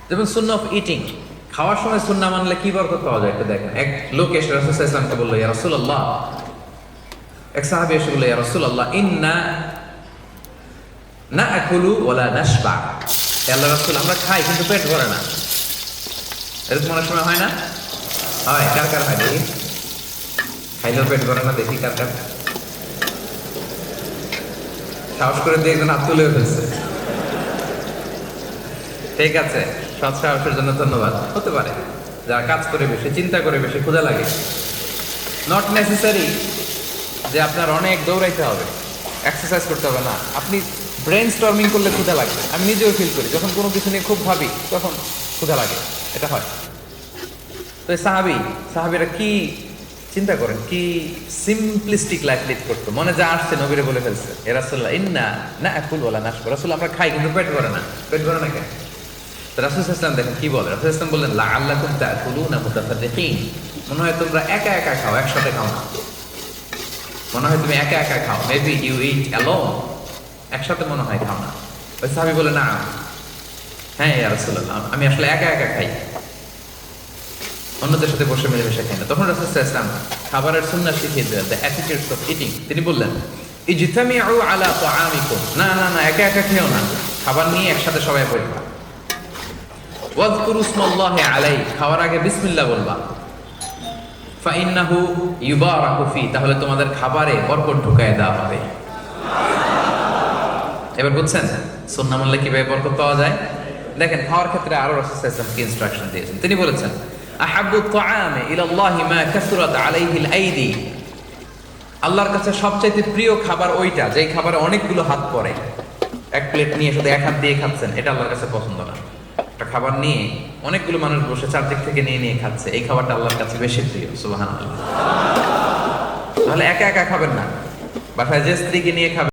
যেমন সুন্নাহ of eating, খাওয়ার সময় সুন্নাহ মানলে কি বরকত পাওয়া যায় একটু দেখেন। এক লোক এসে রাসূল সাল্লাল্লাহু আলাইহি ওয়াসাল্লামকে বলল, ইয়া রাসূলুল্লাহ, এক সাহাবী এসে বলল, ইয়া রাসূলুল্লাহ, ইন্না নাআকুলু ওয়ালা নাশবা। হে আল্লাহর রাসূল, আমরা খাই কিন্তু পেট ভরে না। এরকম অনেক সময় হয় না? হয়। কার কার হয় দেখি? খাইলেও পেট ভরে না, দেখি কার কার। সাহস করে দিয়ে একজন হাত তুলেও ফেলছে। ঠিক আছে, সৎ সাহসের জন্য ধন্যবাদ। হতে পারে যারা কাজ করে বেশি, চিন্তা করে বেশি, ক্ষুধা লাগে। নট নেসেসারি যে আপনার অনেক দৌড়াইতে হবে, এক্সারসাইজ করতে হবে না। আপনি ব্রেন স্টর্মিং করলে ক্ষুধা লাগে। আমি নিজেও ফিল করি, যখন কোনো কিছু নিয়ে খুব ভাবি তখন ক্ষুধা লাগে, এটা হয়। তো এই সাহাবিরা কি চিন্তা করেন, কি সিম্পলিস্টিক লাইফ লিড করতো। মনে যা আসছে নবীরে বলে ফেলছে, এ রাসূলুল্লাহ, ইন্না নাআকুলু ওয়ালা নাশবা। রাসূল, আমরা খাই কিন্তু পেট ভরে না। পেট ভরে না কেন? তো রাসূল সাল্লাল্লাহু আলাইহি ওয়াসাল্লাম দেখেন কি বলে। রাসূল সাল্লাল্লাহু আলাইহি ওয়াসাল্লাম বললেন, লাআল্লাকুম তাআকুলুনা মুতাফাররিকিন। মনে হয় তোমরা একা একা খাও, একসাথে খাও না। মনে হয় তুমি একা একা খাও, মেবি ইউ ইট অ্যালোন। একসাথে মনে হয় খাও না। ওই সাহাবী বলে, না, হ্যাঁ ইয়া রাসূলুল্লাহ, আমি আসলে একা একা খাই, অন্যদের সাথে বসে মিলেমিশে খাই না। তখন রাসূল সাল্লাল্লাহু আলাইহি ওয়াসাল্লাম খাবারের সুন্নাহ শিখিয়ে দিলেন, দ্য অ্যাটিটিউডস অফ ইটিং। তিনি বললেন, ইজতামিউ আলা তাআমিকুম, না না না, একা একা খেও না, খাবার নিয়ে একসাথে সবাই বসবা। ওয়াযকুরু ইসমাল্লাহি আলাইহি, খাওয়ার আগে বিসমিল্লাহ বলবা। ফাইন্নাহু ইউবারাকু ফি, তাহলে তোমাদের খাবারে বরকত ঢুকায় দেওয়া হবে। এবার বুঝছেন সুন্নাহ মানলে কিভাবে বরকত পাওয়া যায়? দেখেন, খাওয়ার ক্ষেত্রে আরো রাসূল সাল্লাল্লাহু আলাইহি ওয়াসাল্লাম কি ইনস্ট্রাকশন দিয়েছেন। তিনি বলেছেন, আহাব্বু তাআমি ইলাল্লাহি মা কাসুরাত আলাইহিল আইদি। আল্লাহর কাছে সবচাইতে প্রিয় খাবার ওইটা যেই খাবারে অনেকগুলো হাত পড়ে। এক প্লেট নিয়ে শুধু এক হাত দিয়ে খাচ্ছেন, এটা আল্লাহর কাছে পছন্দ না। একটা খাবার নিয়ে অনেকগুলো মানুষ বসে চারদিক থেকে নিয়ে নিয়ে খাচ্ছে, এই খাবারটা আল্লাহর কাছে বেশি প্রিয়। সুবহানাল্লাহ। তাহলে একা একা খাবেন না, বাসায় যে স্ত্রীকে নিয়ে খাবেন